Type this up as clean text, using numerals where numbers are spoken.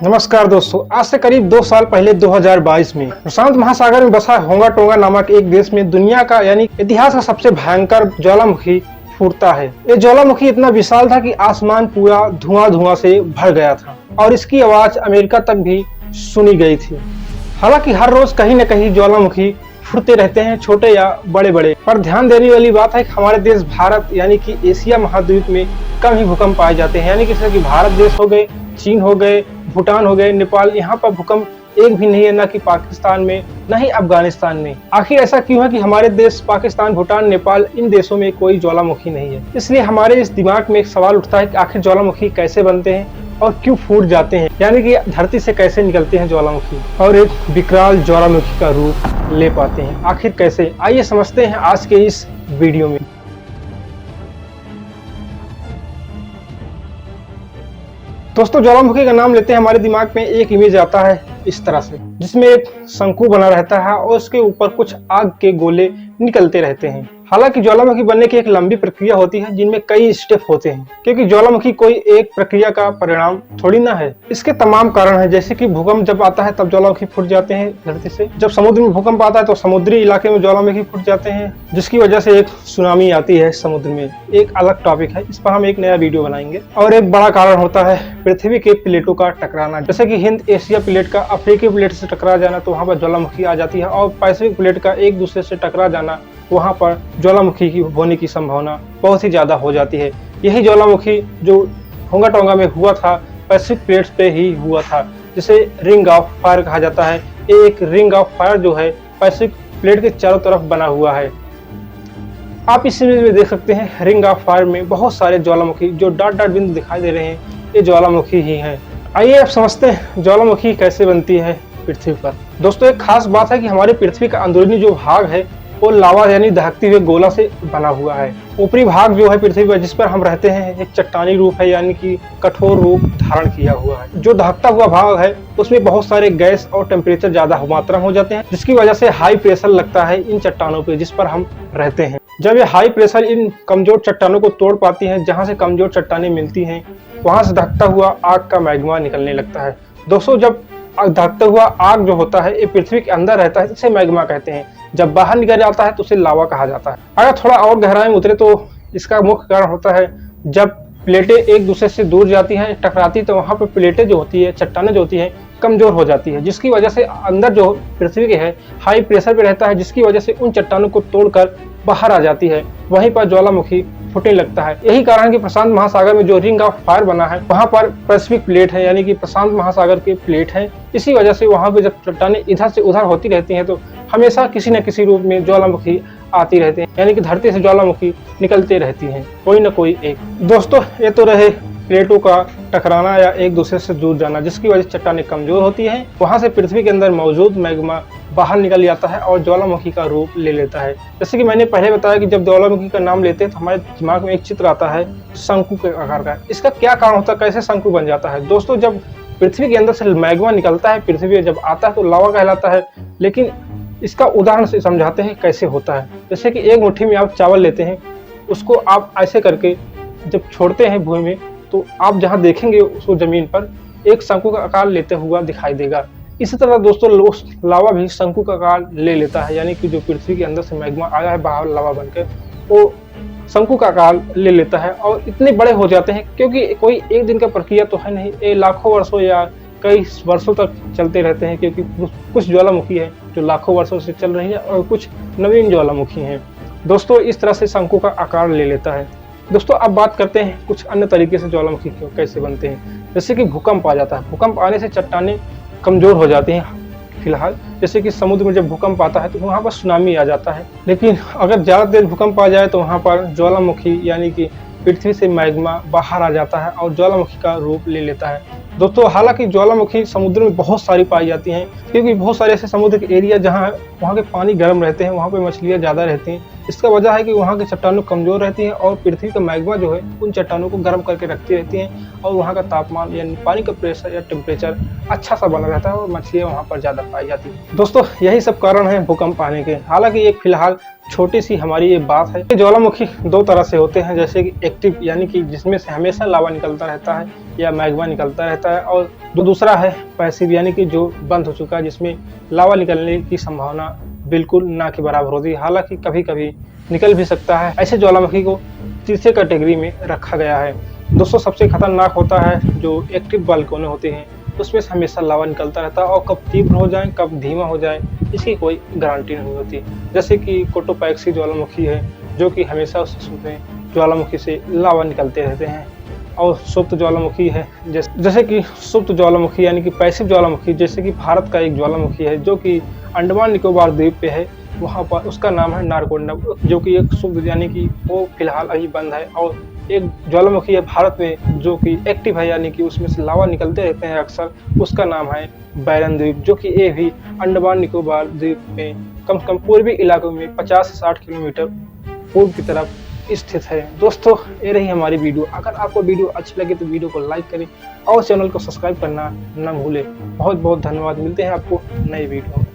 नमस्कार दोस्तों, आज से करीब 2 साल पहले 2022 में प्रशांत महासागर में बसा होंगा टोंगा नामक एक देश में दुनिया का यानी इतिहास का सबसे भयंकर ज्वालामुखी फूटता है। ये ज्वालामुखी इतना विशाल था कि आसमान पूरा धुआं धुआं से भर गया था और इसकी आवाज अमेरिका तक भी सुनी गई थी। हालांकि हर रोज कहीं न कहीं ज्वालामुखी फूटते रहते हैं, छोटे या बड़े बड़े। पर ध्यान देने वाली बात है कि हमारे देश भारत यानी कि एशिया महाद्वीप में कम ही भूकंप पाए जाते हैं। यानी कि जैसे कि भारत देश हो गए, चीन हो गए, भूटान हो गए, नेपाल, यहाँ पर भूकंप एक भी नहीं है, ना कि पाकिस्तान में, न ही अफगानिस्तान में। आखिर ऐसा क्यों है कि हमारे देश पाकिस्तान, भूटान, नेपाल इन देशों में कोई ज्वालामुखी नहीं है? इसलिए हमारे इस दिमाग में एक सवाल उठता है कि आखिर ज्वालामुखी कैसे बनते हैं और क्यों फूट जाते हैं, यानी कि धरती से कैसे निकलते हैं ज्वालामुखी और एक विकराल ज्वालामुखी का रूप ले पाते हैं। आखिर कैसे, आइए समझते हैं आज के इस वीडियो में। दोस्तों, ज्वालामुखी का नाम लेते हैं हमारे दिमाग में एक इमेज आता है इस तरह से, जिसमें एक शंकु बना रहता है और उसके ऊपर कुछ आग के गोले निकलते रहते हैं। हालांकि ज्वालामुखी बनने की एक लंबी प्रक्रिया होती है जिनमें कई स्टेप होते हैं, क्योंकि ज्वालामुखी कोई एक प्रक्रिया का परिणाम थोड़ी ना है। इसके तमाम कारण हैं, जैसे कि भूकंप जब आता है तब ज्वालामुखी फूट जाते हैं धरती से। जब समुद्र में भूकंप आता है तो समुद्री इलाके में ज्वालामुखी फूट जाते हैं, जिसकी वजह से एक सुनामी आती है समुद्र में। एक अलग टॉपिक है, इस पर हम एक नया वीडियो बनाएंगे। और एक बड़ा कारण होता है पृथ्वी के प्लेटों का टकराना, जैसे कि हिंद एशिया प्लेट का अफ्रीकी प्लेट से टकरा जाना तो वहां पर ज्वालामुखी आ जाती है, और पैसिफिक प्लेट का एक दूसरे से टकरा जाना, वहां पर ज्वालामुखी की होने की संभावना बहुत ही ज्यादा हो जाती है। यही ज्वालामुखी जो होंगा टोंगा में हुआ था, पैसिफिक प्लेट पे ही हुआ था, जिसे रिंग ऑफ फायर कहा जाता है। एक रिंग ऑफ फायर जो है पैसिफिक प्लेट के चारों तरफ बना हुआ है। आप इस इमेज में देख सकते हैं, रिंग ऑफ फायर में बहुत सारे ज्वालामुखी जो डॉट डॉट बिंदु दिखाई दे रहे हैं, ये ज्वालामुखी ही हैं। आइए अब समझते हैं ज्वालामुखी कैसे बनती है पृथ्वी पर। दोस्तों, एक खास बात है कि हमारी पृथ्वी का अंदरूनी जो भाग है वो लावा यानी दहकते हुए गोला से बना हुआ है। ऊपरी भाग जो है पृथ्वी पर जिस पर हम रहते हैं, एक चट्टानी रूप है, यानी कि कठोर रूप धारण किया हुआ है। जो दहकता हुआ भाग है उसमें बहुत सारे गैस और टेम्परेचर ज्यादा मात्रा में हो जाते हैं, जिसकी वजह से हाई प्रेशर लगता है इन चट्टानों पे जिस पर हम रहते हैं। जब ये हाई प्रेशर इन कमजोर चट्टानों को तोड़ पाती है, जहाँ से कमजोर चट्टानें मिलती हैं, वहां से दहकता हुआ आग का मैग्मा निकलने लगता है। दोस्तों, जब दहकता हुआ आग जो होता है ये पृथ्वी के अंदर रहता है, इसे मैग्मा कहते हैं। जब बाहर निकल जाता है तो उसे लावा कहा जाता है। अगर थोड़ा और गहराई में उतरे तो इसका मुख्य कारण होता है जब प्लेटें एक दूसरे से दूर जाती हैं, टकराती, तो वहां पर प्लेटें जो होती है, चट्टानें जो होती है, कमजोर हो जाती है, जिसकी वजह से अंदर जो पृथ्वी के है हाई प्रेशर पे रहता है, जिसकी वजह से उन चट्टानों को तोड़कर बाहर आ जाती है। वहीं पर ज्वालामुखी फूटने लगता है। यही कारण है कि प्रशांत महासागर में जो रिंग ऑफ फायर बना है वहां पर पैसिफिक प्लेट है, यानी कि प्रशांत महासागर के प्लेट है। इसी वजह से वहां पे जब चट्टानें इधर से उधर होती रहती हैं तो हमेशा किसी न किसी रूप में ज्वालामुखी आती रहती है, यानी कि धरती से ज्वालामुखी निकलते रहती हैं, कोई न कोई एक। दोस्तों, ये तो रहे प्लेटों का टकराना या एक दूसरे से दूर जाना, जिसकी वजह से चट्टानें कमजोर होती हैं। वहां से पृथ्वी के अंदर मौजूद मैग्मा बाहर निकल जाता है और ज्वालामुखी का रूप ले लेता है। जैसे कि मैंने पहले बताया कि जब ज्वालामुखी का नाम लेते हैं तो हमारे दिमाग में एक चित्र आता है शंकु के आकार का। इसका क्या कारण होता है, कैसे शंकु बन जाता है? दोस्तों, जब पृथ्वी के अंदर से मैग्मा निकलता है, पृथ्वी पे जब आता है तो लावा कहलाता है, लेकिन इसका उदाहरण से समझाते हैं कैसे होता है। जैसे कि एक मुट्ठी में आप चावल लेते हैं, उसको आप ऐसे करके जब छोड़ते हैं भूमि में, तो आप जहाँ देखेंगे उसको जमीन पर एक शंकु का आकार लेते हुआ दिखाई देगा। इसी तरह दोस्तों, लावा भी शंकु का आकार ले लेता है, यानी कि जो पृथ्वी के अंदर से मैग्मा आया है बाहर लावा बनकर, वो शंकु का आकार ले लेता है और इतने बड़े हो जाते हैं, क्योंकि कोई एक दिन का प्रक्रिया तो है नहीं, ये लाखों वर्षों या कई वर्षों तक चलते रहते हैं, क्योंकि कुछ ज्वालामुखी है जो लाखों वर्षों से चल रही है और कुछ नवीन ज्वालामुखी हैं। दोस्तों, इस तरह से शंकु का आकार ले लेता है। दोस्तों, अब बात करते हैं कुछ अन्य तरीके से ज्वालामुखी कैसे बनते हैं। जैसे कि भूकंप आ जाता है, भूकंप आने से चट्टानें कमजोर हो जाती हैं फिलहाल। जैसे कि समुद्र में जब भूकंप आता है तो वहाँ पर सुनामी आ जाता है, लेकिन अगर ज़्यादा देर भूकंप आ जाए तो वहाँ पर ज्वालामुखी यानी कि पृथ्वी से मैग्मा बाहर आ जाता है और ज्वालामुखी का रूप ले लेता है। दोस्तों, हालांकि ज्वालामुखी समुद्र में बहुत सारी पाई जाती हैं, क्योंकि बहुत सारे ऐसे समुद्र के एरिया जहाँ वहाँ के पानी गर्म रहते हैं, वहाँ पे मछलियाँ ज़्यादा रहती हैं, इसका वजह है कि वहाँ की चट्टानों कमजोर रहती हैं और पृथ्वी का मैग्मा जो है उन चट्टानों को गर्म करके रखती रहती हैं और वहाँ का तापमान यानी पानी का प्रेशर या टेम्परेचर अच्छा सा बना रहता है और मछलियाँ वहाँ पर ज़्यादा पाई जाती हैं। दोस्तों यही सब कारण है भूकंप आने के। हालांकि एक फिलहाल छोटी सी हमारी ये बात है। ज्वालामुखी दो तरह से होते हैं, जैसे कि एक्टिव यानी कि जिसमें से हमेशा लावा निकलता रहता है या मैग्मा निकलता रहता है, और दूसरा है पैसिव यानी कि जो बंद हो चुका है, जिसमें लावा निकलने की संभावना बिल्कुल ना के बराबर होती है। हालांकि कभी कभी निकल भी सकता है। ऐसे ज्वालामुखी को तीसरे कैटेगरी में रखा गया है। दोस्तों सबसे खतरनाक होता है जो एक्टिव वोल्केनो होते हैं, उसमें से हमेशा लावा निकलता रहता है और कब तीव्र हो जाए कब धीमा हो जाए इसकी कोई गारंटी नहीं होती। जैसे कि कोटोपैक्सी ज्वालामुखी है जो कि हमेशा उसमें ज्वालामुखी से लावा निकलते रहते हैं, और सुप्त ज्वालामुखी है जैसे कि सुप्त ज्वालामुखी यानी कि पैसिव ज्वालामुखी, जैसे कि भारत का एक ज्वालामुखी है जो कि अंडमान निकोबार द्वीप पे है, वहाँ पर उसका नाम है नारकोंडम, जो कि एक सुप्त यानी कि वो फिलहाल अभी बंद है। और एक ज्वालामुखी है भारत में जो कि एक्टिव है यानी कि उसमें से लावा निकलते रहते हैं अक्सर, उसका नाम है बैरन द्वीप, जो कि ये भी अंडमान निकोबार द्वीप में कम से कम पूर्वी इलाकों में 50 से 60 किलोमीटर पूर्व की तरफ स्थित है। दोस्तों ये रही हमारी वीडियो। अगर आपको वीडियो अच्छी लगे तो वीडियो को लाइक करें और चैनल को सब्सक्राइब करना न भूलें। बहुत बहुत धन्यवाद। मिलते हैं आपको नई वीडियो में।